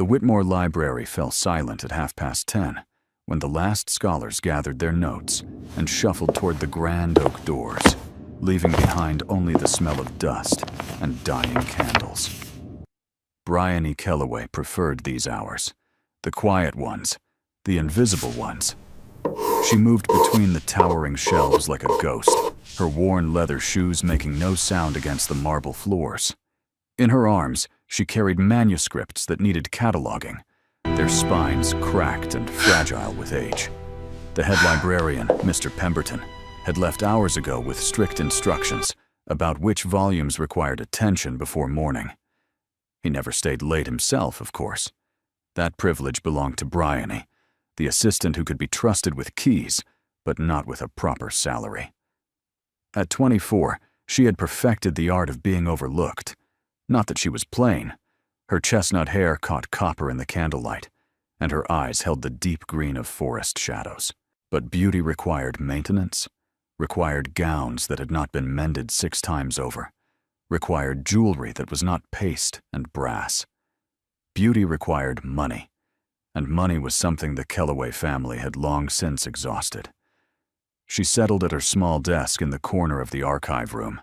The Whitmore Library fell silent at 10:30 when the last scholars gathered their notes and shuffled toward the grand oak doors, leaving behind only the smell of dust and dying candles. Bryony Kellaway preferred these hours, the quiet ones, the invisible ones. She moved between the towering shelves like a ghost, her worn leather shoes making no sound against the marble floors. In her arms, she carried manuscripts that needed cataloging, their spines cracked and fragile with age. The head librarian, Mr. Pemberton, had left hours ago with strict instructions about which volumes required attention before morning. He never stayed late himself, of course. That privilege belonged to Bryony, the assistant who could be trusted with keys, but not with a proper salary. At 24, she had perfected the art of being overlooked. Not that she was plain. Her chestnut hair caught copper in the candlelight, and her eyes held the deep green of forest shadows. But beauty required maintenance, required gowns that had not been mended 6 times over, required jewelry that was not paste and brass. Beauty required money, and money was something the Kellaway family had long since exhausted. She settled at her small desk in the corner of the archive room,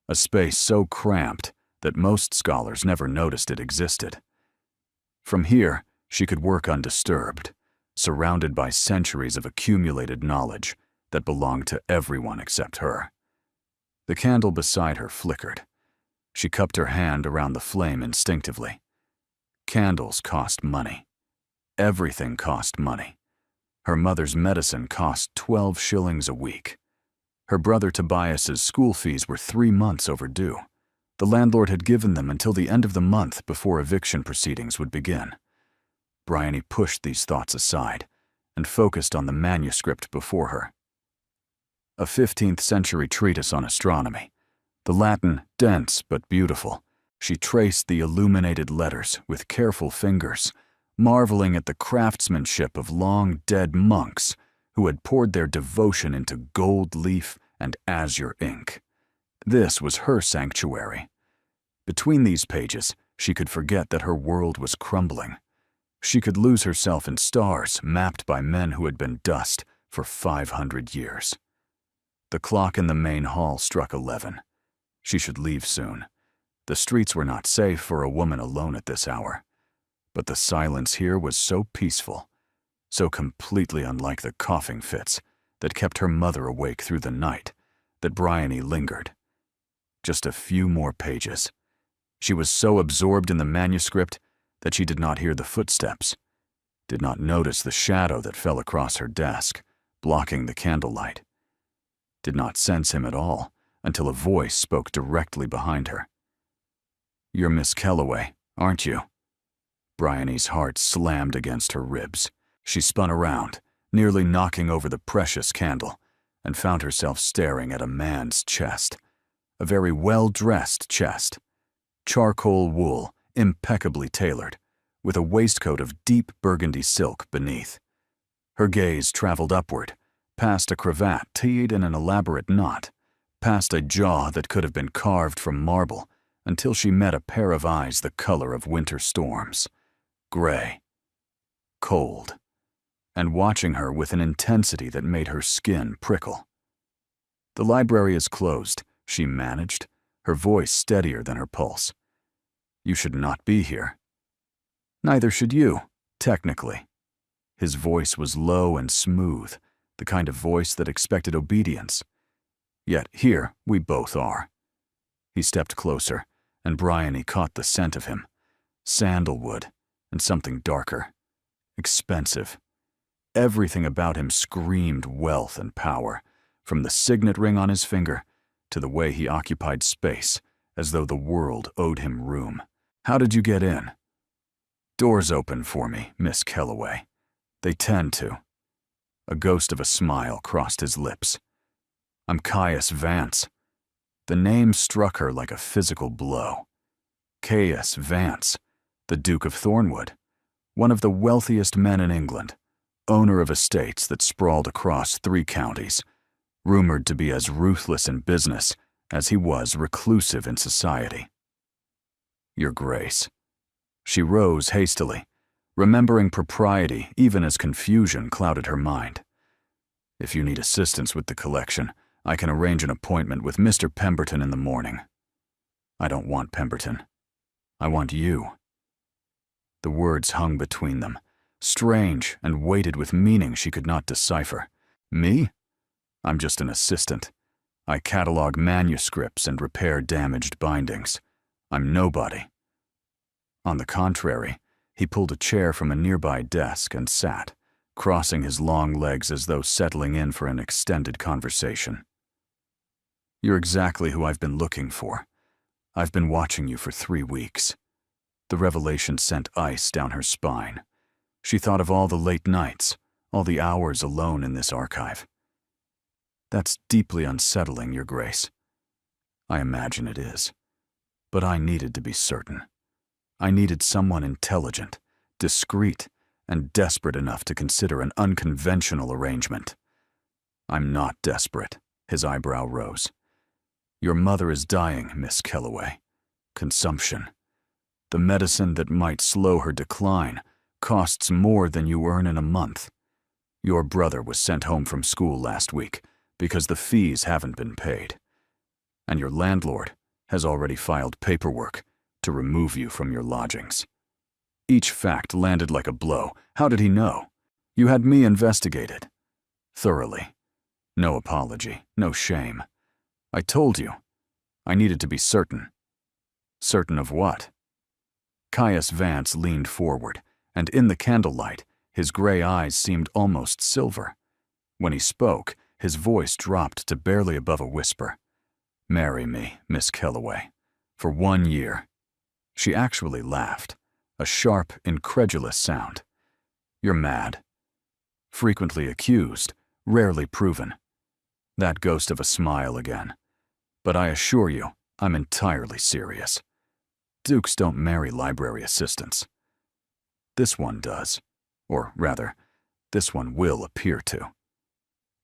a space so cramped that most scholars never noticed it existed. From here, she could work undisturbed, surrounded by centuries of accumulated knowledge that belonged to everyone except her. The candle beside her flickered. She cupped her hand around the flame instinctively. Candles cost money. Everything cost money. Her mother's medicine cost 12 shillings a week. Her brother Tobias's school fees were 3 months overdue. The landlord had given them until the end of the month before eviction proceedings would begin. Bryony pushed these thoughts aside and focused on the manuscript before her. A 15th century treatise on astronomy. The Latin dense but beautiful. She traced the illuminated letters with careful fingers, marveling at the craftsmanship of long-dead monks who had poured their devotion into gold leaf and azure ink. This was her sanctuary. Between these pages, she could forget that her world was crumbling. She could lose herself in stars mapped by men who had been dust for 500 years. The clock in the main hall struck 11. She should leave soon. The streets were not safe for a woman alone at this hour. But the silence here was so peaceful, so completely unlike the coughing fits that kept her mother awake through the night, that Bryony lingered. Just a few more pages. She was so absorbed in the manuscript that she did not hear the footsteps, did not notice the shadow that fell across her desk, blocking the candlelight, did not sense him at all until a voice spoke directly behind her. "You're Miss Kellaway, aren't you?" Bryony's heart slammed against her ribs. She spun around, nearly knocking over the precious candle, and found herself staring at a man's chest. A very well-dressed chest. Charcoal wool, impeccably tailored, with a waistcoat of deep burgundy silk beneath. Her gaze traveled upward, past a cravat tied in an elaborate knot, past a jaw that could have been carved from marble, until she met a pair of eyes the color of winter storms. Gray. Cold. And watching her with an intensity that made her skin prickle. "The library is closed," she managed, her voice steadier than her pulse. "You should not be here." "Neither should you, technically." His voice was low and smooth, the kind of voice that expected obedience. "Yet here we both are." He stepped closer, and Bryony caught the scent of him. Sandalwood, and something darker. Expensive. Everything about him screamed wealth and power, from the signet ring on his finger to the way he occupied space, as though the world owed him room. "How did you get in?" "Doors open for me, Miss Kellaway. They tend to." A ghost of a smile crossed his lips. "I'm Caius Vance." The name struck her like a physical blow. Caius Vance, the Duke of Thornwood, one of the wealthiest men in England, owner of estates that sprawled across 3 counties, rumored to be as ruthless in business as he was reclusive in society. "Your Grace." She rose hastily, remembering propriety even as confusion clouded her mind. If you need assistance with the collection, I can arrange an appointment with Mr. Pemberton in the morning. I don't want Pemberton. I want you. The words hung between them, strange and weighted with meaning she could not decipher. Me? I'm just an assistant. I catalog manuscripts and repair damaged bindings. I'm nobody. On the contrary, he pulled a chair from a nearby desk and sat, crossing his long legs as though settling in for an extended conversation. You're exactly who I've been looking for. I've been watching you for 3 weeks. The revelation sent ice down her spine. She thought of all the late nights, all the hours alone in this archive. That's deeply unsettling, Your Grace. I imagine it is. But I needed to be certain. I needed someone intelligent, discreet, and desperate enough to consider an unconventional arrangement. I'm not desperate. His eyebrow rose. Your mother is dying, Miss Kellaway. Consumption. The medicine that might slow her decline costs more than you earn in a month. Your brother was sent home from school last week because the fees haven't been paid. And your landlord has already filed paperwork to remove you from your lodgings. Each fact landed like a blow. How did he know? You had me investigated. Thoroughly. No apology, no shame. I told you. I needed to be certain. Certain of what? Caius Vance leaned forward, and in the candlelight, his gray eyes seemed almost silver. When he spoke, his voice dropped to barely above a whisper. Marry me, Miss Kellaway. For 1 year. She actually laughed, a sharp, incredulous sound. You're mad. Frequently accused, rarely proven. That ghost of a smile again. But I assure you, I'm entirely serious. Dukes don't marry library assistants. This one does. Or rather, this one will appear to.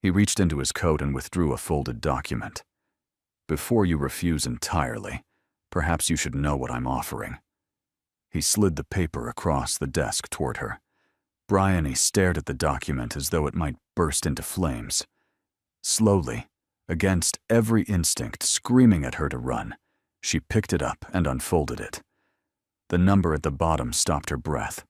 He reached into his coat and withdrew a folded document. Before you refuse entirely, perhaps you should know what I'm offering. He slid the paper across the desk toward her. Bryony stared at the document as though it might burst into flames. Slowly, against every instinct screaming at her to run, she picked it up and unfolded it. The number at the bottom stopped her breath.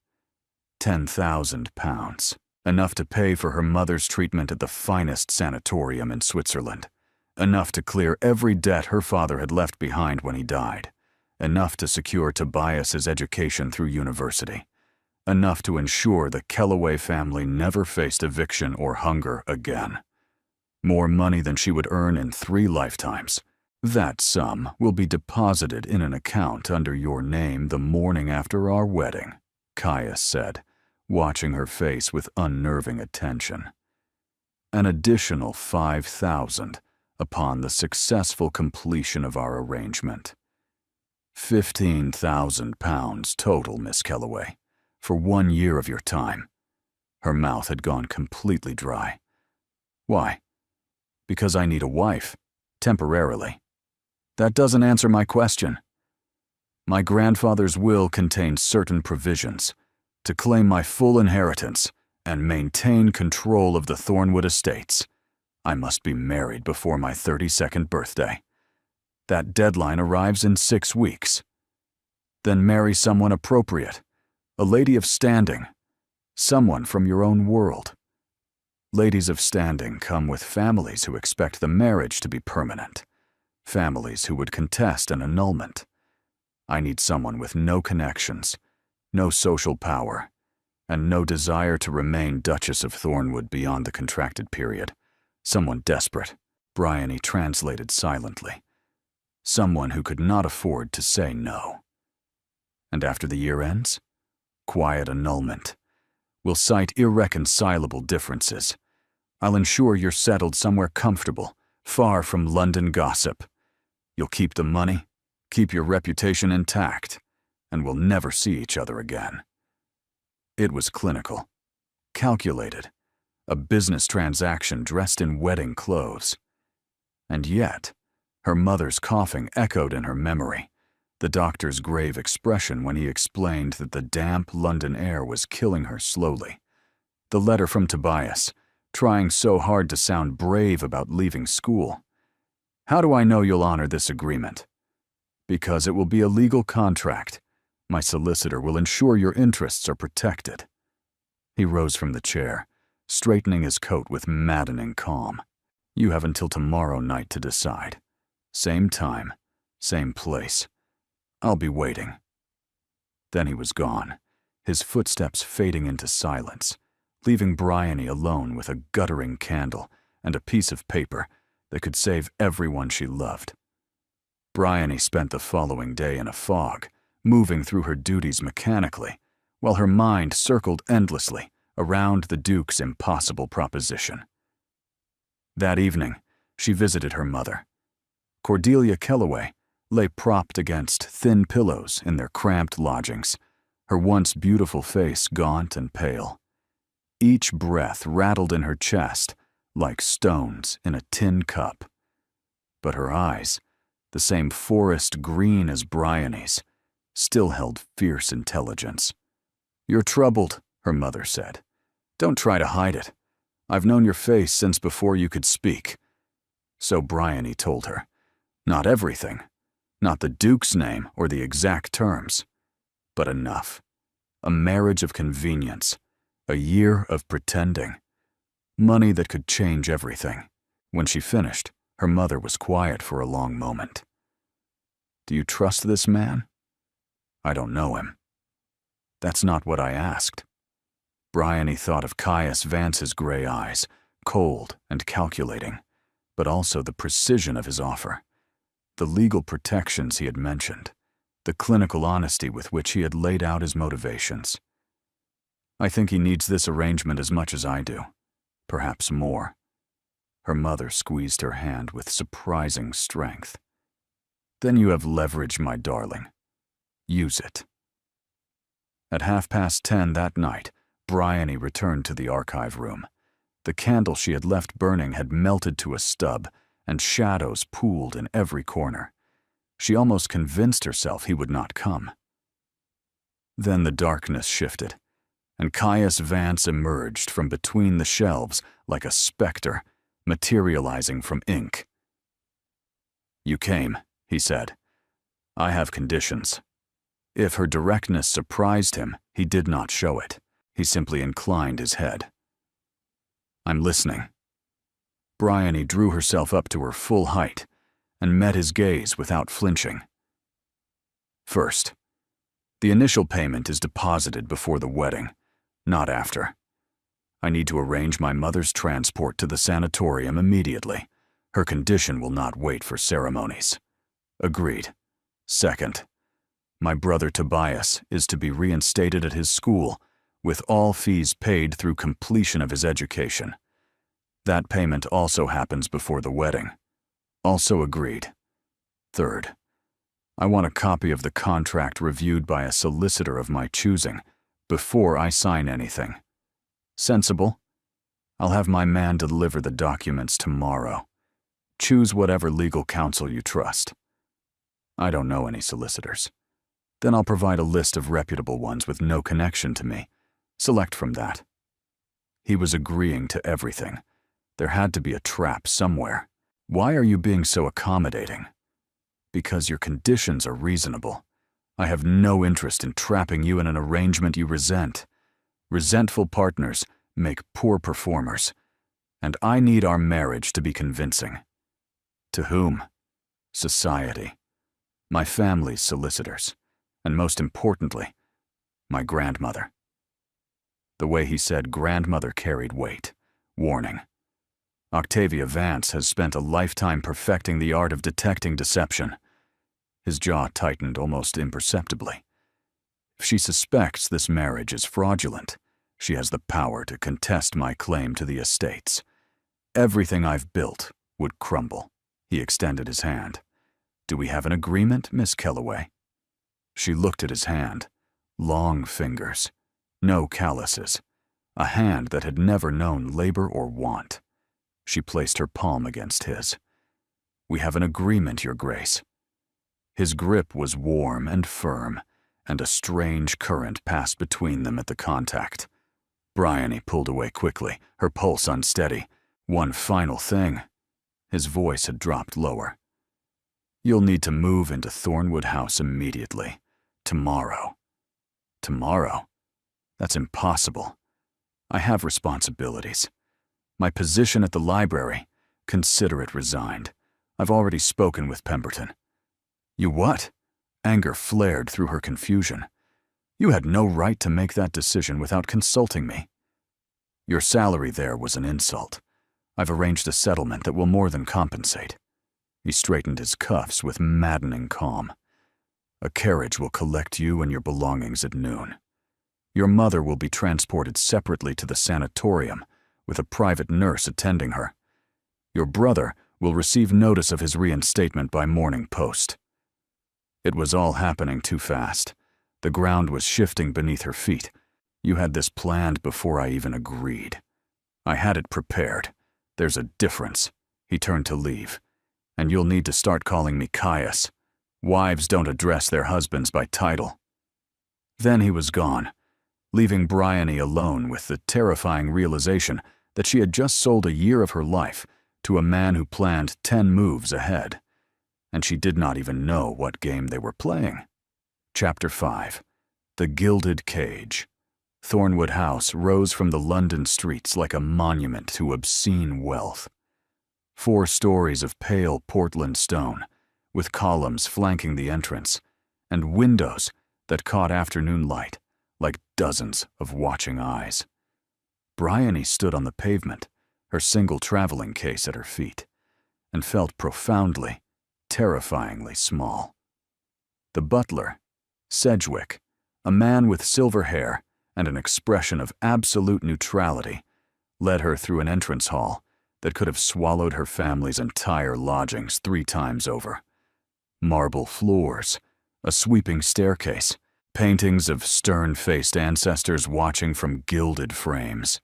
£10,000, enough to pay for her mother's treatment at the finest sanatorium in Switzerland, enough to clear every debt her father had left behind when he died, enough to secure Tobias's education through university, enough to ensure the Kellaway family never faced eviction or hunger again. More money than she would earn in 3 lifetimes. That sum will be deposited in an account under your name the morning after our wedding, Caius said, watching her face with unnerving attention. An additional 5,000 upon the successful completion of our arrangement. £15,000 total, Miss Kellaway, for 1 year of your time. Her mouth had gone completely dry. Why? Because I need a wife, temporarily. That doesn't answer my question. My grandfather's will contains certain provisions to claim my full inheritance and maintain control of the Thornwood estates. I must be married before my 32nd birthday. That deadline arrives in 6 weeks. Then marry someone appropriate, a lady of standing, someone from your own world. Ladies of standing come with families who expect the marriage to be permanent, families who would contest an annulment. I need someone with no connections, no social power, and no desire to remain Duchess of Thornwood beyond the contracted period. Someone desperate, Bryony translated silently. Someone who could not afford to say no. And after the year ends? Quiet annulment. We'll cite irreconcilable differences. I'll ensure you're settled somewhere comfortable, far from London gossip. You'll keep the money, keep your reputation intact, and we'll never see each other again. It was clinical, calculated, a business transaction dressed in wedding clothes. And yet, her mother's coughing echoed in her memory, The doctor's grave expression when he explained that the damp London air was killing her slowly. The letter from Tobias, trying so hard to sound brave about leaving school. How do I know you'll honor this agreement? Because it will be a legal contract. My solicitor will ensure your interests are protected. He rose from the chair, straightening his coat with maddening calm. You have until tomorrow night to decide. Same time, same place. I'll be waiting. Then he was gone, his footsteps fading into silence, leaving Bryony alone with a guttering candle and a piece of paper that could save everyone she loved. Bryony spent the following day in a fog, moving through her duties mechanically, while her mind circled endlessly around the Duke's impossible proposition. That evening, she visited her mother. Cordelia Kellaway lay propped against thin pillows in their cramped lodgings, her once beautiful face gaunt and pale. Each breath rattled in her chest like stones in a tin cup. But her eyes, the same forest green as Bryony's, still held fierce intelligence. You're troubled, her mother said. Don't try to hide it. I've known your face since before you could speak. So Bryony told her. Not everything. Not the Duke's name or the exact terms. But enough. A marriage of convenience. A year of pretending. Money that could change everything. When she finished, her mother was quiet for a long moment. Do you trust this man? I don't know him. That's not what I asked. Bryony thought of Caius Vance's gray eyes, cold and calculating, but also the precision of his offer, the legal protections he had mentioned, the clinical honesty with which he had laid out his motivations. I think he needs this arrangement as much as I do, perhaps more. Her mother squeezed her hand with surprising strength. Then you have leverage, my darling. Use it. At 10:30 that night, Bryony returned to the archive room. The candle she had left burning had melted to a stub, and shadows pooled in every corner. She almost convinced herself he would not come. Then the darkness shifted, and Caius Vance emerged from between the shelves like a specter, materializing from ink. You came, he said. I have conditions. If her directness surprised him, he did not show it. He simply inclined his head. I'm listening. Bryony drew herself up to her full height and met his gaze without flinching. First, the initial payment is deposited before the wedding, not after. I need to arrange my mother's transport to the sanatorium immediately. Her condition will not wait for ceremonies. Agreed. Second, my brother Tobias is to be reinstated at his school, with all fees paid through completion of his education. That payment also happens before the wedding. Also agreed. Third, I want a copy of the contract reviewed by a solicitor of my choosing before I sign anything. Sensible? I'll have my man deliver the documents tomorrow. Choose whatever legal counsel you trust. I don't know any solicitors. Then I'll provide a list of reputable ones with no connection to me. Select from that. He was agreeing to everything. There had to be a trap somewhere. Why are you being so accommodating? Because your conditions are reasonable. I have no interest in trapping you in an arrangement you resent. Resentful partners make poor performers, and I need our marriage to be convincing. To whom? Society. My family's solicitors, and most importantly, my grandmother. The way he said grandmother carried weight. Warning. Octavia Vance has spent a lifetime perfecting the art of detecting deception. His jaw tightened almost imperceptibly. If she suspects this marriage is fraudulent, she has the power to contest my claim to the estates. Everything I've built would crumble. He extended his hand. Do we have an agreement, Miss Kellaway? She looked at his hand. Long fingers. No calluses. A hand that had never known labor or want. She placed her palm against his. We have an agreement, Your Grace. His grip was warm and firm, and a strange current passed between them at the contact. Bryony pulled away quickly, her pulse unsteady. One final thing. His voice had dropped lower. You'll need to move into Thornwood House immediately. Tomorrow. Tomorrow? That's impossible. I have responsibilities. My position at the library, consider it resigned. I've already spoken with Pemberton. You what? Anger flared through her confusion. You had no right to make that decision without consulting me. Your salary there was an insult. I've arranged a settlement that will more than compensate. He straightened his cuffs with maddening calm. A carriage will collect you and your belongings at noon. Your mother will be transported separately to the sanatorium, with a private nurse attending her. Your brother will receive notice of his reinstatement by morning post. It was all happening too fast. The ground was shifting beneath her feet. You had this planned before I even agreed. I had it prepared. There's a difference. He turned to leave. And you'll need to start calling me Caius. Wives don't address their husbands by title. Then he was gone, leaving Bryony alone with the terrifying realization that she had just sold a year of her life to a man who planned 10 moves ahead. And she did not even know what game they were playing. Chapter 5. The Gilded Cage. Thornwood House rose from the London streets like a monument to obscene wealth. 4 stories of pale Portland stone, with columns flanking the entrance, and windows that caught afternoon light like dozens of watching eyes. Bryony stood on the pavement, her single traveling case at her feet, and felt profoundly, terrifyingly small. The butler, Sedgwick, a man with silver hair and an expression of absolute neutrality, led her through an entrance hall that could have swallowed her family's entire lodgings 3 times over. Marble floors, a sweeping staircase, paintings of stern-faced ancestors watching from gilded frames.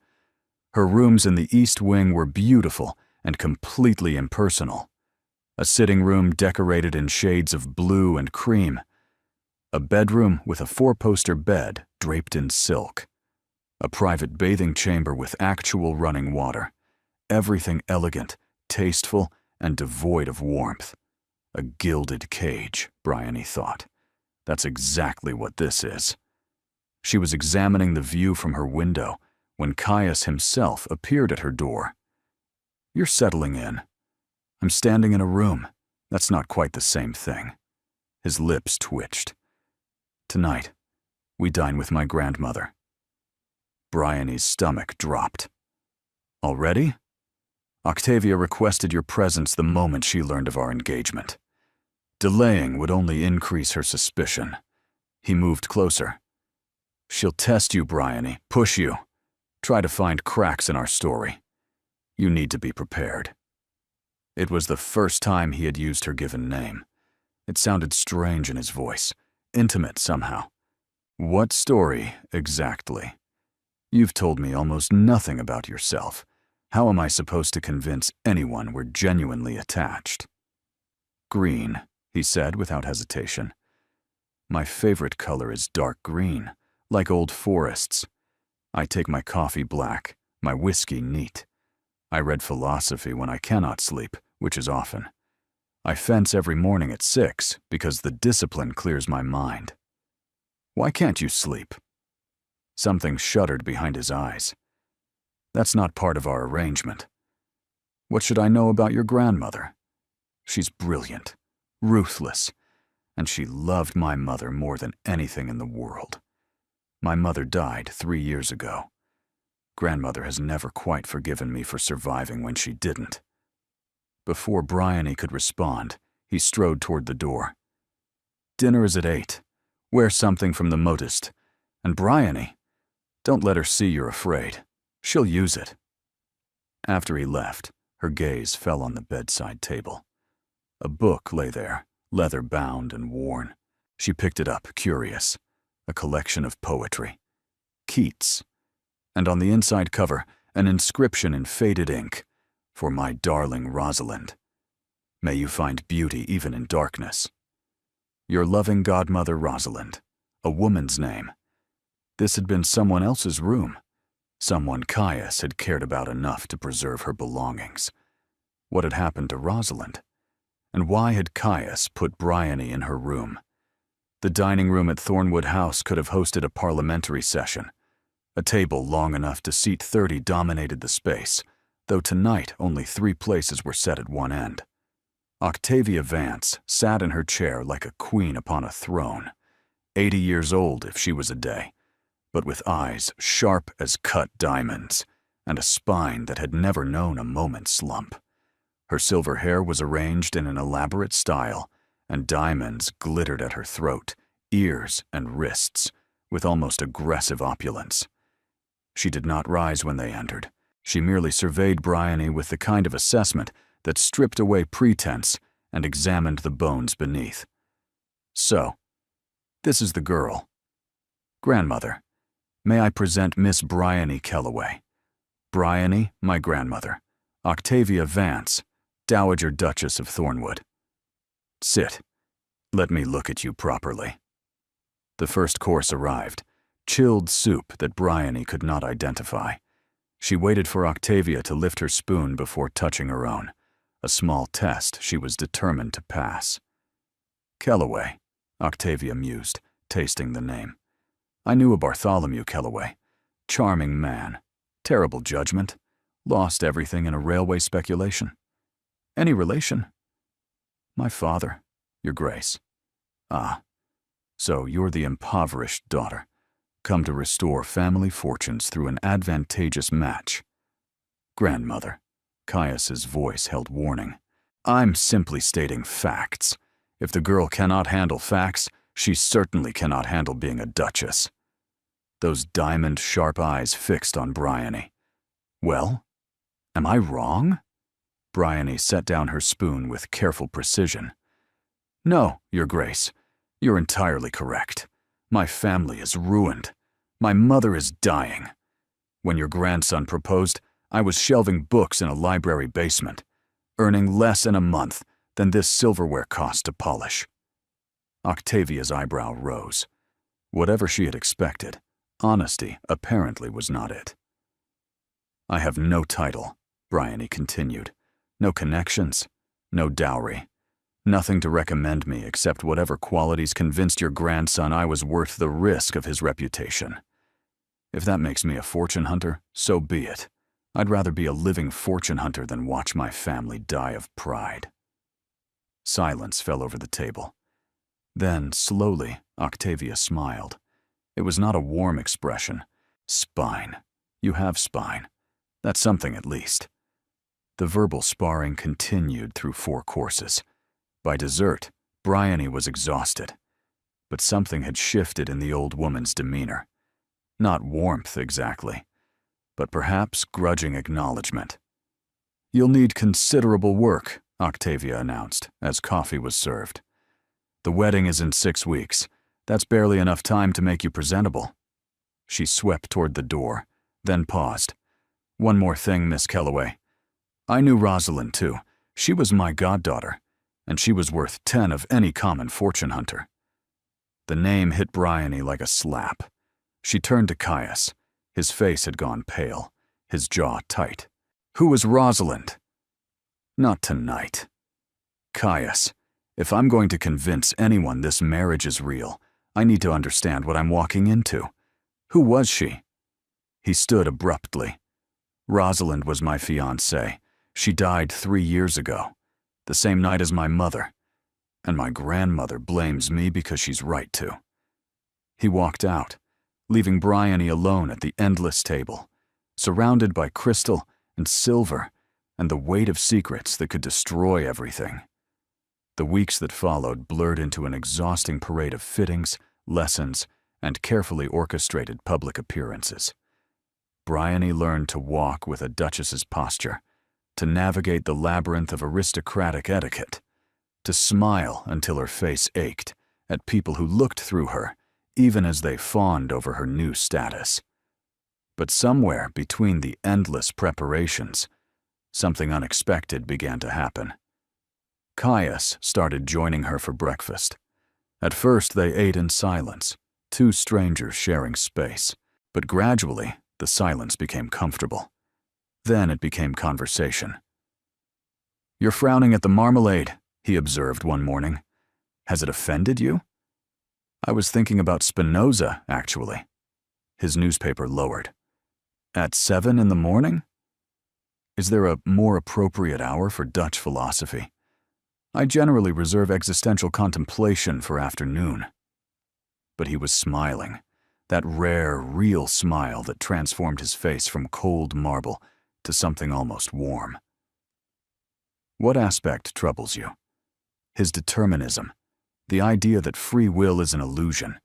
Her rooms in the East Wing were beautiful and completely impersonal. A sitting room decorated in shades of blue and cream. A bedroom with a 4-poster bed draped in silk. A private bathing chamber with actual running water. Everything elegant, tasteful, and devoid of warmth. A gilded cage, Bryony thought. That's exactly what this is. She was examining the view from her window when Caius himself appeared at her door. You're settling in. I'm standing in a room. That's not quite the same thing. His lips twitched. Tonight, we dine with my grandmother. Bryony's stomach dropped. Already? Octavia requested your presence the moment she learned of our engagement. Delaying would only increase her suspicion. He moved closer. She'll test you, Bryony, push you. Try to find cracks in our story. You need to be prepared. It was the first time he had used her given name. It sounded strange in his voice, intimate somehow. What story, exactly? You've told me almost nothing about yourself. How am I supposed to convince anyone we're genuinely attached? Green, he said without hesitation. My favorite color is dark green, like old forests. I take my coffee black, my whiskey neat. I read philosophy when I cannot sleep, which is often. I fence every morning at 6 because the discipline clears my mind. Why can't you sleep? Something shuddered behind his eyes. That's not part of our arrangement. What should I know about your grandmother? She's brilliant, ruthless, and she loved my mother more than anything in the world. My mother died 3 years ago. Grandmother has never quite forgiven me for surviving when she didn't. Before Bryony could respond, he strode toward the door. Dinner is at 8. Wear something from the modiste. And Bryony, don't let her see you're afraid. She'll use it. After he left, her gaze fell on the bedside table. A book lay there, leather-bound and worn. She picked it up, curious. A collection of poetry. Keats. And on the inside cover, an inscription in faded ink, for my darling Rosalind. May you find beauty even in darkness. Your loving godmother, Rosalind. A woman's name. This had been someone else's room. Someone Caius had cared about enough to preserve her belongings. What had happened to Rosalind? And why had Caius put Bryony in her room? The dining room at Thornwood House could have hosted a parliamentary session. A table long enough to seat 30 dominated the space, though tonight only 3 places were set at one end. Octavia Vance sat in her chair like a queen upon a throne, 80 years old if she was a day, but with eyes sharp as cut diamonds and a spine that had never known a moment's slump. Her silver hair was arranged in an elaborate style, and diamonds glittered at her throat, ears, and wrists with almost aggressive opulence. She did not rise when they entered. She merely surveyed Bryony with the kind of assessment that stripped away pretense and examined the bones beneath. So, this is the girl. Grandmother, may I present Miss Bryony Kellaway. Bryony, my grandmother. Octavia Vance, Dowager Duchess of Thornwood. Sit. Let me look at you properly. The first course arrived, chilled soup that Bryony could not identify. She waited for Octavia to lift her spoon before touching her own, a small test she was determined to pass. Kellaway, Octavia mused, tasting the name. I knew a Bartholomew Kellaway. Charming man. Terrible judgment. Lost everything in a railway speculation. Any relation? My father, Your Grace. Ah, so you're the impoverished daughter, come to restore family fortunes through an advantageous match. Grandmother, Caius's voice held warning. I'm simply stating facts. If the girl cannot handle facts, she certainly cannot handle being a duchess. Those diamond-sharp eyes fixed on Bryony. Well, am I wrong? Bryony set down her spoon with careful precision. No, Your Grace, you're entirely correct. My family is ruined. My mother is dying. When your grandson proposed, I was shelving books in a library basement, earning less in a month than this silverware cost to polish. Octavia's eyebrow rose. Whatever she had expected, honesty apparently was not it. I have no title, Bryony continued. No connections, no dowry. Nothing to recommend me except whatever qualities convinced your grandson I was worth the risk of his reputation. If that makes me a fortune hunter, so be it. I'd rather be a living fortune hunter than watch my family die of pride. Silence fell over the table. Then, slowly, Octavia smiled. It was not a warm expression. Spine. You have spine. That's something at least. The verbal sparring continued through 4 courses. By dessert, Bryony was exhausted. But something had shifted in the old woman's demeanor. Not warmth exactly, but perhaps grudging acknowledgement. You'll need considerable work, Octavia announced, as coffee was served. The wedding is in 6 weeks. That's barely enough time to make you presentable. She swept toward the door, then paused. One more thing, Miss Kellaway. I knew Rosalind, too. She was my goddaughter, and she was worth 10 of any common fortune hunter. The name hit Bryony like a slap. She turned to Caius. His face had gone pale, his jaw tight. Who was Rosalind? Not tonight. Caius, if I'm going to convince anyone this marriage is real, I need to understand what I'm walking into. Who was she? He stood abruptly. Rosalind was my fiancée. She died 3 years ago, the same night as my mother, and my grandmother blames me because she's right to. He walked out, leaving Bryony alone at the endless table, surrounded by crystal and silver and the weight of secrets that could destroy everything. The weeks that followed blurred into an exhausting parade of fittings, lessons, and carefully orchestrated public appearances. Bryony learned to walk with a duchess's posture, to navigate the labyrinth of aristocratic etiquette, to smile until her face ached at people who looked through her, even as they fawned over her new status. But somewhere between the endless preparations, something unexpected began to happen. Caius started joining her for breakfast. At first, they ate in silence, two strangers sharing space, but gradually, the silence became comfortable. Then it became conversation. "You're frowning at the marmalade," he observed one morning. "Has it offended you?" "I was thinking about Spinoza, actually." His newspaper lowered. "At 7 in the morning? Is there a more appropriate hour for Dutch philosophy? I generally reserve existential contemplation for afternoon." But he was smiling, that rare, real smile that transformed his face from cold marble to something almost warm. "What aspect troubles you?" "His determinism, the idea that free will is an illusion,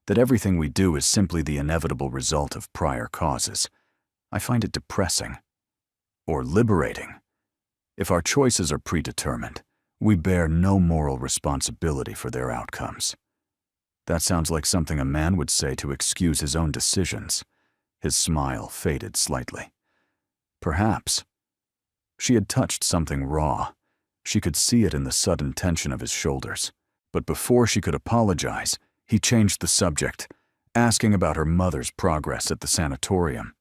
that everything we do is simply the inevitable result of prior causes. I find it depressing. Or liberating. If our choices are predetermined, we bear no moral responsibility for their outcomes." That sounds like something a man would say to excuse his own decisions. His smile faded slightly. Perhaps. She had touched something raw. She could see it in the sudden tension of his shoulders. But before she could apologize, he changed the subject, asking about her mother's progress at the sanatorium.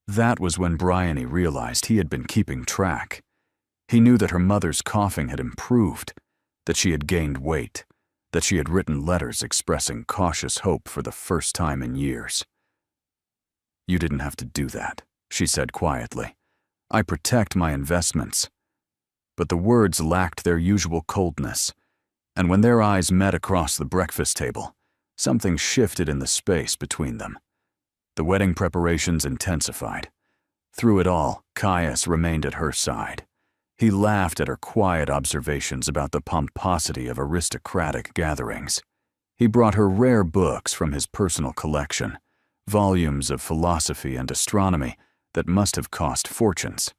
That was when Bryony realized he had been keeping track. He knew that her mother's coughing had improved, that she had gained weight, that she had written letters expressing cautious hope for the first time in years. "You didn't have to do that," she said quietly. "I protect my investments." But the words lacked their usual coldness, and when their eyes met across the breakfast table, something shifted in the space between them. The wedding preparations intensified. Through it all, Caius remained at her side. He laughed at her quiet observations about the pomposity of aristocratic gatherings. He brought her rare books from his personal collection, volumes of philosophy and astronomy that must have cost fortunes.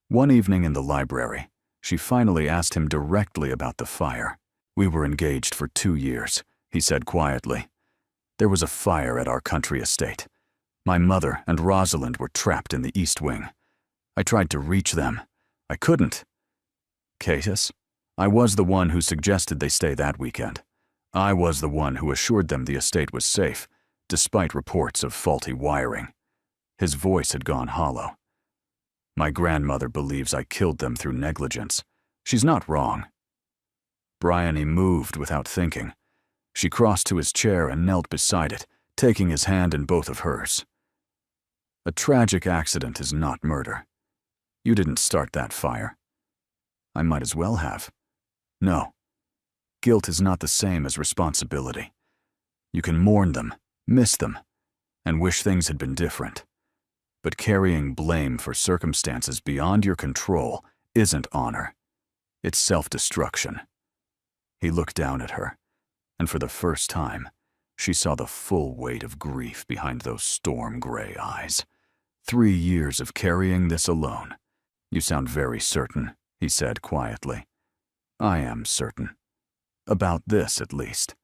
One evening in the library, she finally asked him directly about the fire. "We were engaged for 2 years," he said quietly. "There was a fire at our country estate. My mother and Rosalind were trapped in the East Wing. I tried to reach them. I couldn't. Caius, I was the one who suggested they stay that weekend. I was the one who assured them the estate was safe, despite reports of faulty wiring." His voice had gone hollow. "My grandmother believes I killed them through negligence. She's not wrong." Bryony moved without thinking. She crossed to his chair and knelt beside it, taking his hand in both of hers. "A tragic accident is not murder. You didn't start that fire." "I might as well have." "No. Guilt is not the same as responsibility. You can mourn them, miss them, and wish things had been different. But carrying blame for circumstances beyond your control isn't honor. It's self-destruction." He looked down at her, and for the first time, she saw the full weight of grief behind those storm-gray eyes. 3 years of carrying this alone. "You sound very certain," he said quietly. "I am certain. About this, at least."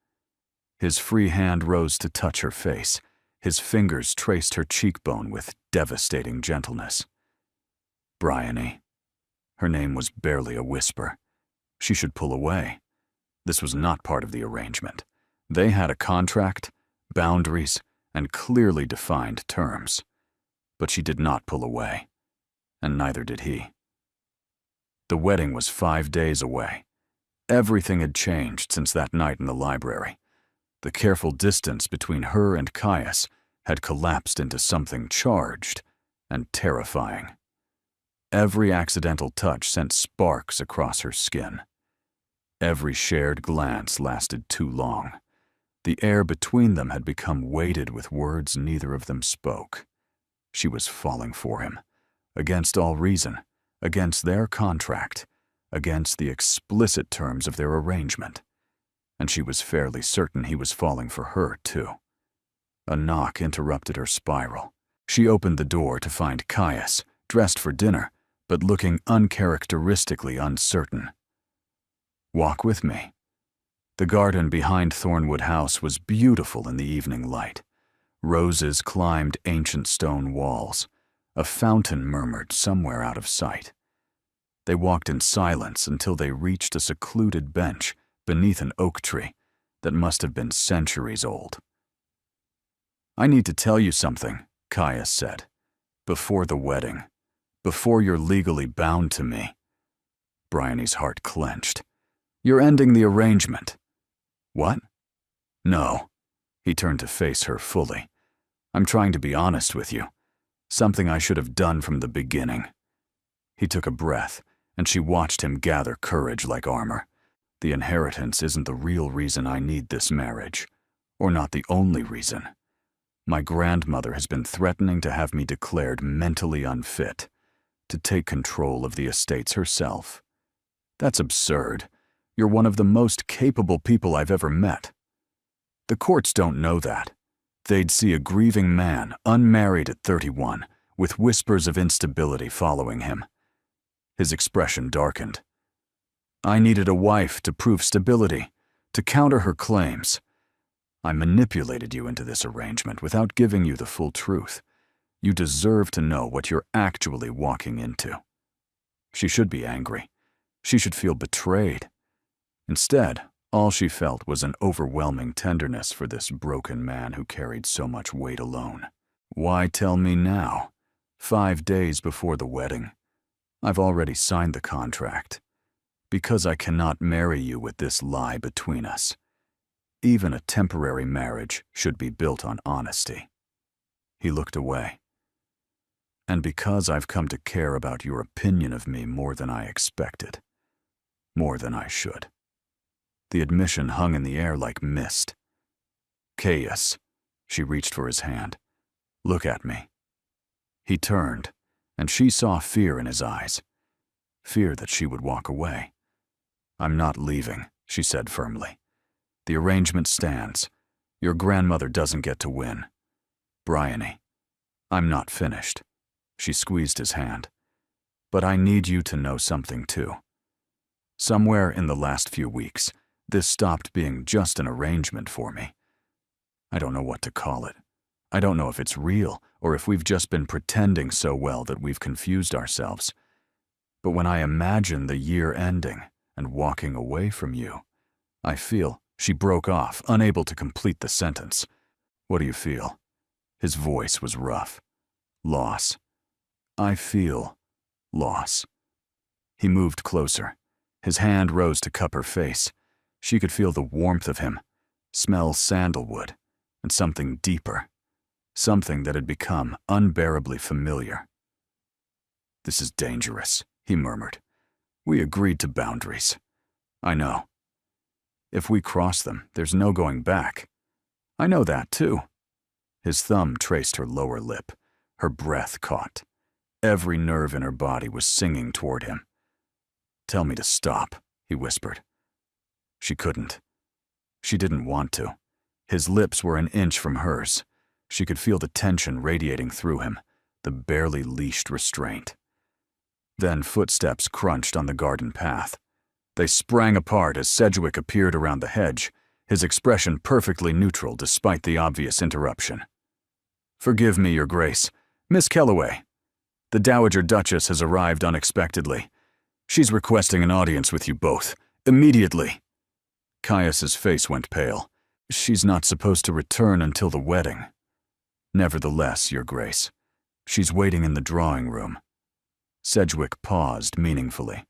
His free hand rose to touch her face. His fingers traced her cheekbone with devastating gentleness. "Bryony." Her name was barely a whisper. She should pull away. This was not part of the arrangement. They had a contract, boundaries, and clearly defined terms. But she did not pull away, and neither did he. The wedding was 5 days away. Everything had changed since that night in the library. The careful distance between her and Caius had collapsed into something charged and terrifying. Every accidental touch sent sparks across her skin. Every shared glance lasted too long. The air between them had become weighted with words neither of them spoke. She was falling for him, against all reason, against their contract, against the explicit terms of their arrangement. And she was fairly certain he was falling for her, too. A knock interrupted her spiral. She opened the door to find Caius, dressed for dinner, but looking uncharacteristically uncertain. "Walk with me." The garden behind Thornwood House was beautiful in the evening light. Roses climbed ancient stone walls. A fountain murmured somewhere out of sight. They walked in silence until they reached a secluded bench beneath an oak tree that must have been centuries old. "I need to tell you something," Caius said. "Before the wedding. Before you're legally bound to me." Bryony's heart clenched. "You're ending the arrangement." "What?" "No." He turned to face her fully. "I'm trying to be honest with you. Something I should have done from the beginning." He took a breath, and she watched him gather courage like armor. "The inheritance isn't the real reason I need this marriage, or not the only reason. My grandmother has been threatening to have me declared mentally unfit, to take control of the estates herself. That's absurd. You're one of the most capable people I've ever met. The courts don't know that. They'd see a grieving man, unmarried at 31, with whispers of instability following him." His expression darkened. "I needed a wife to prove stability, to counter her claims. I manipulated you into this arrangement without giving you the full truth. You deserve to know what you're actually walking into." She should be angry. She should feel betrayed. Instead, all she felt was an overwhelming tenderness for this broken man who carried so much weight alone. "Why tell me now? 5 days before the wedding. I've already signed the contract. Because I cannot marry you with this lie between us. Even a temporary marriage should be built on honesty." He looked away. "And because I've come to care about your opinion of me more than I expected. More than I should." The admission hung in the air like mist. "Caius," she reached for his hand. "Look at me." He turned, and she saw fear in his eyes. Fear that she would walk away. "I'm not leaving," she said firmly. "The arrangement stands. Your grandmother doesn't get to win. Bryony, I'm not finished." She squeezed his hand. "But I need you to know something too. Somewhere in the last few weeks, this stopped being just an arrangement for me. I don't know what to call it. I don't know if it's real or if we've just been pretending so well that we've confused ourselves. But when I imagine the year ending and walking away from you, I feel—" She broke off, unable to complete the sentence. "What do you feel?" His voice was rough. "Loss. I feel loss." He moved closer. His hand rose to cup her face. She could feel the warmth of him, smell sandalwood, and something deeper. Something that had become unbearably familiar. "This is dangerous," he murmured. "We agreed to boundaries. I know. If we cross them, there's no going back. I know that, too." His thumb traced her lower lip. Her breath caught. Every nerve in her body was singing toward him. "Tell me to stop," he whispered. She couldn't. She didn't want to. His lips were an inch from hers. She could feel the tension radiating through him, the barely leashed restraint. Then footsteps crunched on the garden path. They sprang apart as Sedgwick appeared around the hedge, his expression perfectly neutral despite the obvious interruption. "Forgive me, Your Grace. Miss Kellaway. The Dowager Duchess has arrived unexpectedly. She's requesting an audience with you both, immediately." Caius's face went pale. "She's not supposed to return until the wedding." "Nevertheless, Your Grace. She's waiting in the drawing room." Sedgwick paused meaningfully.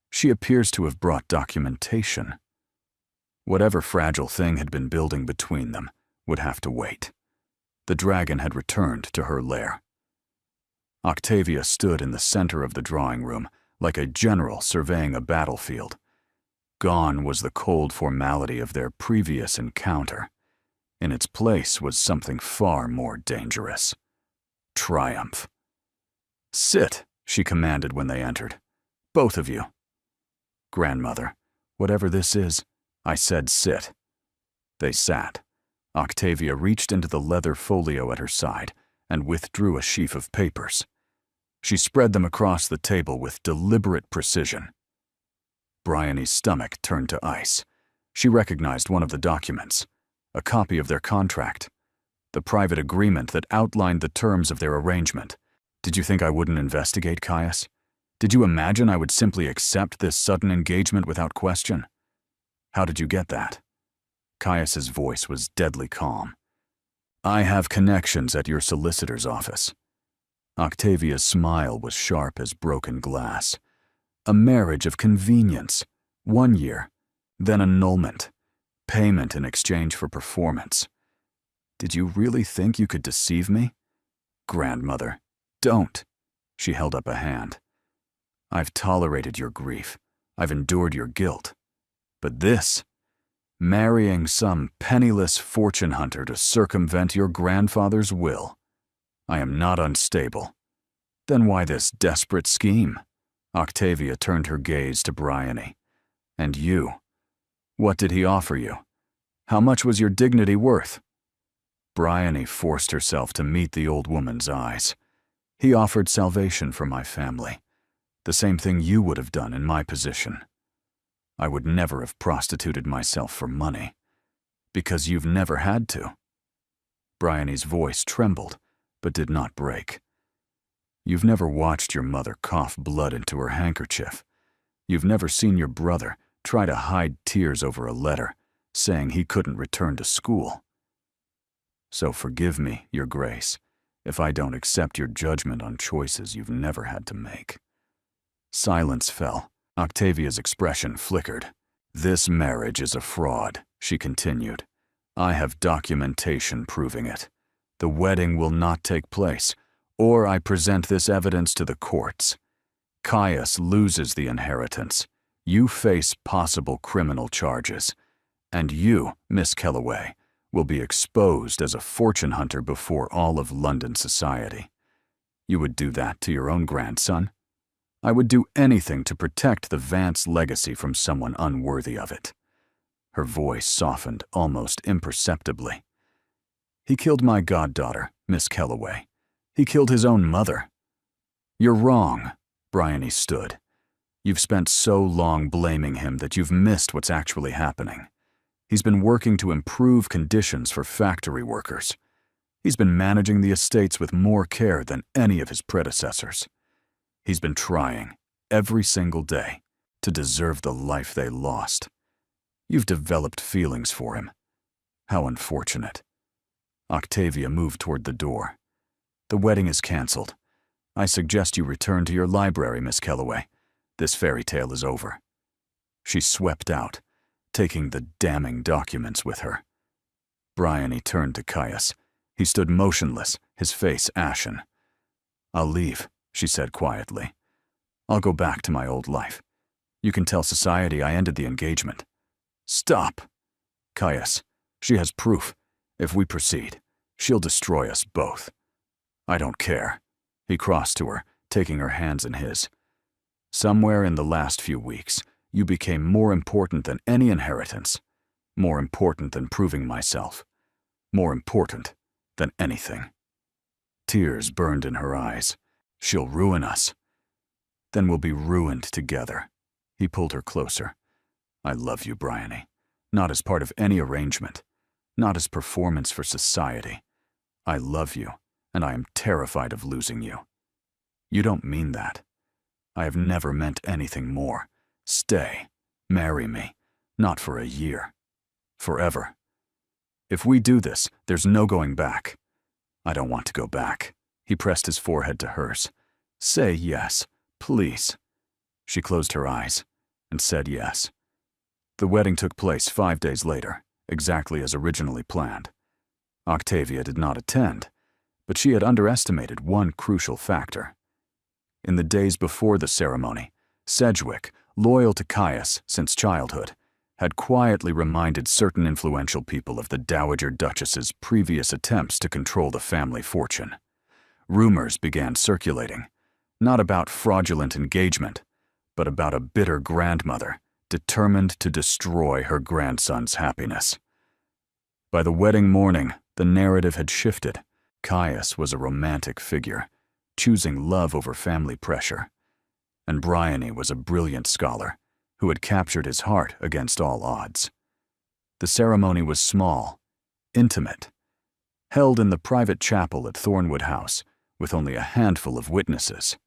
"She appears to have brought documentation." Whatever fragile thing had been building between them would have to wait. The dragon had returned to her lair. Octavia stood in the center of the drawing room, like a general surveying a battlefield. Gone was the cold formality of their previous encounter. In its place was something far more dangerous. Triumph. "Sit," she commanded when they entered. "Both of you." "Grandmother, whatever this is, I said sit." They sat. Octavia reached into the leather folio at her side and withdrew a sheaf of papers. She spread them across the table with deliberate precision. Bryony's stomach turned to ice. She recognized one of the documents, a copy of their contract, the private agreement that outlined the terms of their arrangement. "Did you think I wouldn't investigate, Caius? Did you imagine I would simply accept this sudden engagement without question? How did you get that?" Caius's voice was deadly calm. I have connections at your solicitor's office. Octavia's smile was sharp as broken glass. A marriage of convenience. 1 year, then annulment. Payment in exchange for performance. Did you really think you could deceive me? Grandmother, don't. She held up a hand. I've tolerated your grief. I've endured your guilt. But this, marrying some penniless fortune hunter to circumvent your grandfather's will. I am not unstable. Then why this desperate scheme? Octavia turned her gaze to Bryony. And you? What did he offer you? How much was your dignity worth? Bryony forced herself to meet the old woman's eyes. He offered salvation for my family. The same thing you would have done in my position. I would never have prostituted myself for money. Because you've never had to. Bryony's voice trembled, but did not break. You've never watched your mother cough blood into her handkerchief. You've never seen your brother try to hide tears over a letter, saying he couldn't return to school. So forgive me, Your Grace, if I don't accept your judgment on choices you've never had to make. Silence fell. Octavia's expression flickered. This marriage is a fraud, she continued. I have documentation proving it. The wedding will not take place, or I present this evidence to the courts. Caius loses the inheritance. You face possible criminal charges. And you, Miss Kellaway, will be exposed as a fortune hunter before all of London society. You would do that to your own grandson? I would do anything to protect the Vance legacy from someone unworthy of it. Her voice softened almost imperceptibly. He killed my goddaughter, Miss Kellaway. He killed his own mother. You're wrong, Bryony stood. You've spent so long blaming him that you've missed what's actually happening. He's been working to improve conditions for factory workers. He's been managing the estates with more care than any of his predecessors. He's been trying, every single day, to deserve the life they lost. You've developed feelings for him. How unfortunate. Octavia moved toward the door. The wedding is canceled. I suggest you return to your library, Miss Kellaway. This fairy tale is over. She swept out, taking the damning documents with her. Bryony turned to Caius. He stood motionless, his face ashen. I'll leave, she said quietly. I'll go back to my old life. You can tell society I ended the engagement. Stop! Caius, she has proof. If we proceed, she'll destroy us both. I don't care. He crossed to her, taking her hands in his. Somewhere in the last few weeks, you became more important than any inheritance, more important than proving myself, more important than anything. Tears burned in her eyes. She'll ruin us. Then we'll be ruined together. He pulled her closer. I love you, Bryony. Not as part of any arrangement. Not as performance for society. I love you, and I am terrified of losing you. You don't mean that. I have never meant anything more. Stay. Marry me. Not for a year. Forever. If we do this, there's no going back. I don't want to go back. He pressed his forehead to hers. Say yes, please. She closed her eyes and said yes. The wedding took place 5 days later, exactly as originally planned. Octavia did not attend, but she had underestimated one crucial factor. In the days before the ceremony, Sedgwick, loyal to Caius since childhood, had quietly reminded certain influential people of the Dowager Duchess's previous attempts to control the family fortune. Rumors began circulating, not about fraudulent engagement, but about a bitter grandmother determined to destroy her grandson's happiness. By the wedding morning, the narrative had shifted. Caius was a romantic figure, choosing love over family pressure. And Bryony was a brilliant scholar who had captured his heart against all odds. The ceremony was small, intimate, held in the private chapel at Thornwood House with only a handful of witnesses.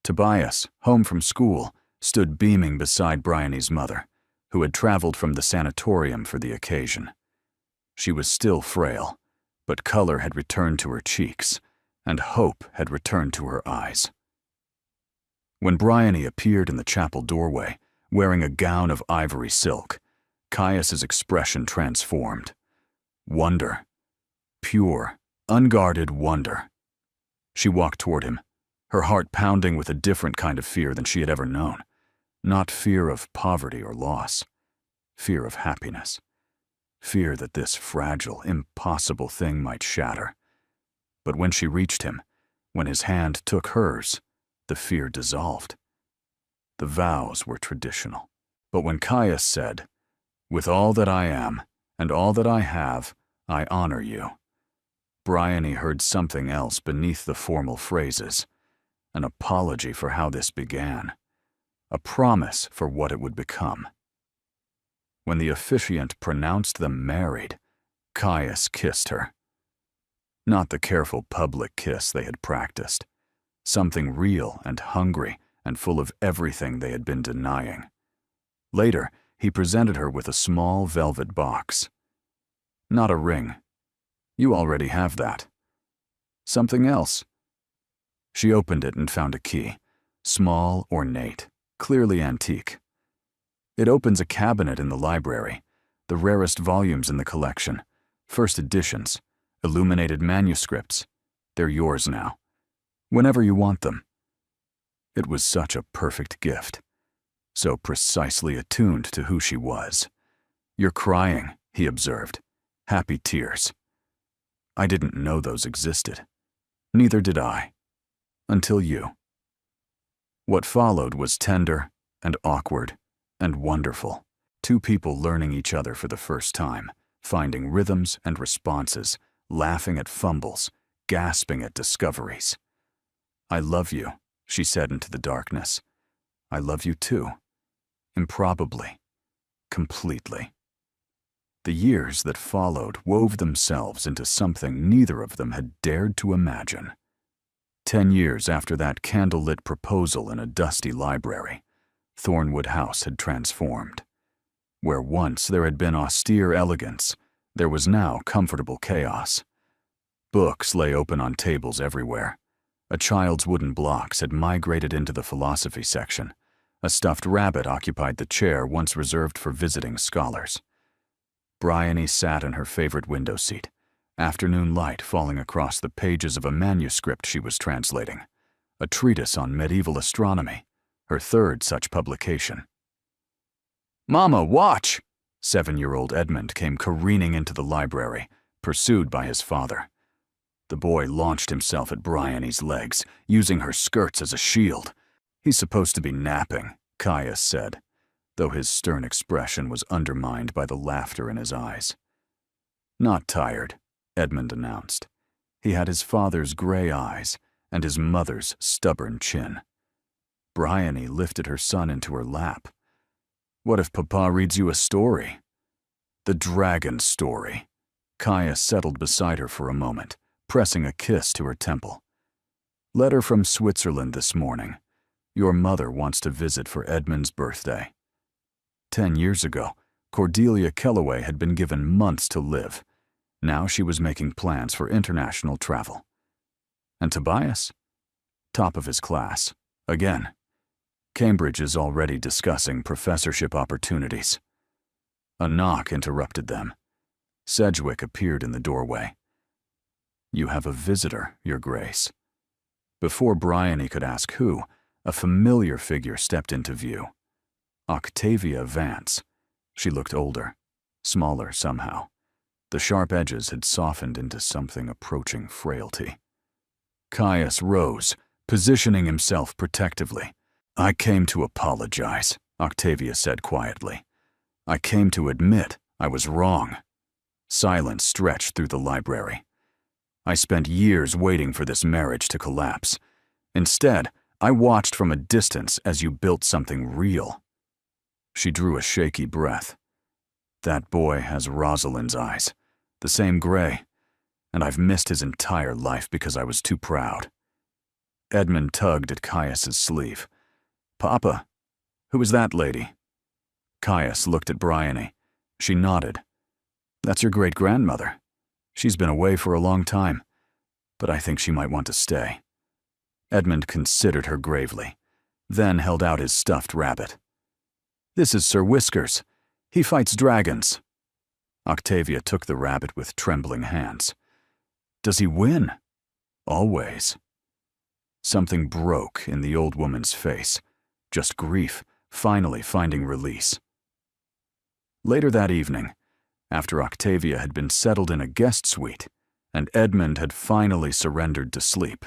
Tobias, home from school, stood beaming beside Bryony's mother, who had traveled from the sanatorium for the occasion. She was still frail, but color had returned to her cheeks, and hope had returned to her eyes. When Bryony appeared in the chapel doorway, wearing a gown of ivory silk, Caius's expression transformed. Wonder. Pure, unguarded wonder. She walked toward him, her heart pounding with a different kind of fear than she had ever known. Not fear of poverty or loss. Fear of happiness. Fear that this fragile, impossible thing might shatter. But when she reached him, when his hand took hers, the fear dissolved. The vows were traditional. But when Caius said, "With all that I am, and all that I have, I honor you," Bryony heard something else beneath the formal phrases. An apology for how this began. A promise for what it would become. When the officiant pronounced them married, Caius kissed her. Not the careful public kiss they had practiced. Something real and hungry and full of everything they had been denying. Later, he presented her with a small velvet box. Not a ring. You already have that. Something else. She opened it and found a key, small, ornate, clearly antique. It opens a cabinet in the library, the rarest volumes in the collection, first editions, illuminated manuscripts. They're yours now, whenever you want them. It was such a perfect gift, so precisely attuned to who she was. "You're crying," he observed, happy tears. "I didn't know those existed. Neither did I. Until you." What followed was tender and awkward and wonderful. Two people learning each other for the first time, finding rhythms and responses, laughing at fumbles, gasping at discoveries. "I love you," she said into the darkness. "I love you too. Improbably. Completely." The years that followed wove themselves into something neither of them had dared to imagine. 10 years after that candlelit proposal in a dusty library, Thornwood House had transformed. Where once there had been austere elegance, there was now comfortable chaos. Books lay open on tables everywhere. A child's wooden blocks had migrated into the philosophy section. A stuffed rabbit occupied the chair once reserved for visiting scholars. Bryony sat in her favorite window seat, afternoon light falling across the pages of a manuscript she was translating, a treatise on medieval astronomy, her third such publication. "Mama, watch!" 7-year-old Edmund came careening into the library, pursued by his father. The boy launched himself at Bryony's legs, using her skirts as a shield. "He's supposed to be napping," Caius said, though his stern expression was undermined by the laughter in his eyes. "Not tired," Edmund announced. He had his father's gray eyes and his mother's stubborn chin. Bryony lifted her son into her lap. "What if Papa reads you a story?" "The dragon story." Caius settled beside her for a moment, pressing a kiss to her temple. "Letter from Switzerland this morning. Your mother wants to visit for Edmund's birthday." 10 years ago, Cordelia Kellaway had been given months to live. Now she was making plans for international travel. And Tobias? Top of his class. Again. Cambridge is already discussing professorship opportunities. A knock interrupted them. Sedgwick appeared in the doorway. "You have a visitor, Your Grace." Before Bryony could ask who, a familiar figure stepped into view. Octavia Vance. She looked older, smaller somehow. The sharp edges had softened into something approaching frailty. Caius rose, positioning himself protectively. "I came to apologize," Octavia said quietly. "I came to admit I was wrong." Silence stretched through the library. "I spent years waiting for this marriage to collapse. Instead, I watched from a distance as you built something real." She drew a shaky breath. "That boy has Rosalind's eyes, the same gray, and I've missed his entire life because I was too proud." Edmund tugged at Caius's sleeve. "Papa, who is that lady?" Caius looked at Bryony. She nodded. That's your great-grandmother. She's been away for a long time, but I think she might want to stay. Edmund considered her gravely, then held out his stuffed rabbit. This is Sir Whiskers. He fights dragons. Octavia took the rabbit with trembling hands. Does he win? Always. Something broke in the old woman's face, just grief finally finding release. Later that evening, after Octavia had been settled in a guest suite, and Edmund had finally surrendered to sleep,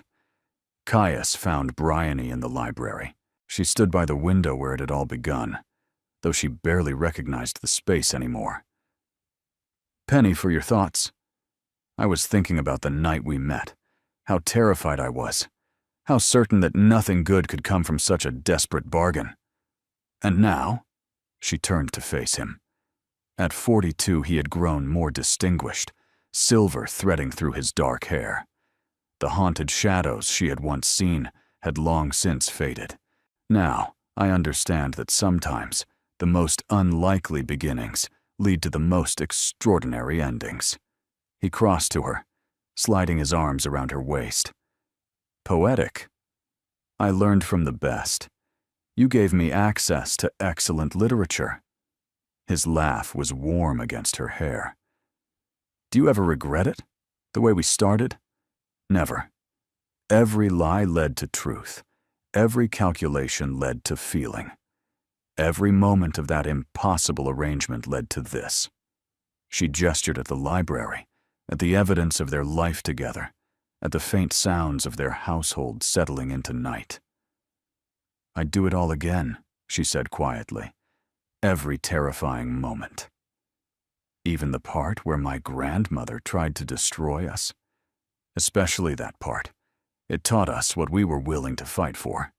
Caius found Bryony in the library. She stood by the window where it had all begun, though she barely recognized the space anymore. Penny, for your thoughts. I was thinking about the night we met, how terrified I was, how certain that nothing good could come from such a desperate bargain. And now, she turned to face him. At 42, he had grown more distinguished, silver threading through his dark hair. The haunted shadows she had once seen had long since faded. Now, I understand that sometimes the most unlikely beginnings lead to the most extraordinary endings. He crossed to her, sliding his arms around her waist. Poetic. I learned from the best. You gave me access to excellent literature. His laugh was warm against her hair. Do you ever regret it? The way we started? Never. Every lie led to truth. Every calculation led to feeling. Every moment of that impossible arrangement led to this. She gestured at the library, at the evidence of their life together, at the faint sounds of their household settling into night. I'd do it all again, she said quietly. Every terrifying moment. Even the part where my grandmother tried to destroy us. Especially that part. It taught us what we were willing to fight for.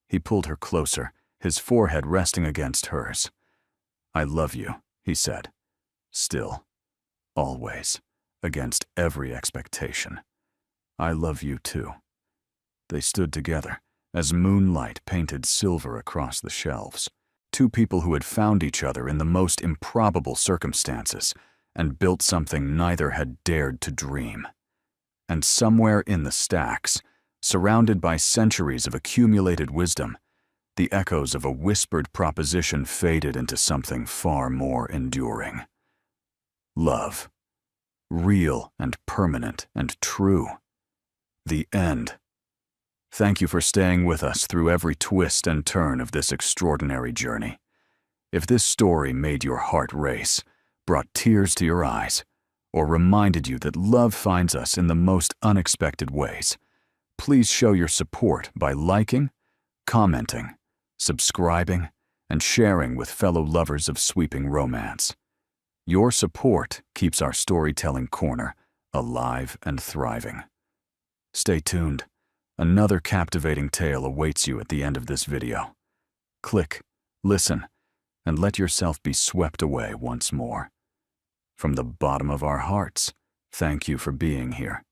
He pulled her closer, his forehead resting against hers. I love you, he said. Still. Always. Against every expectation. I love you too. They stood together, as moonlight painted silver across the shelves. Two people who had found each other in the most improbable circumstances and built something neither had dared to dream. And somewhere in the stacks, surrounded by centuries of accumulated wisdom, the echoes of a whispered proposition faded into something far more enduring. Love. Real and permanent and true. The end. Thank you for staying with us through every twist and turn of this extraordinary journey. If this story made your heart race, brought tears to your eyes, or reminded you that love finds us in the most unexpected ways, please show your support by liking, commenting, subscribing, and sharing with fellow lovers of sweeping romance. Your support keeps our storytelling corner alive and thriving. Stay tuned. Another captivating tale awaits you at the end of this video. Click, listen, and let yourself be swept away once more. From the bottom of our hearts, thank you for being here.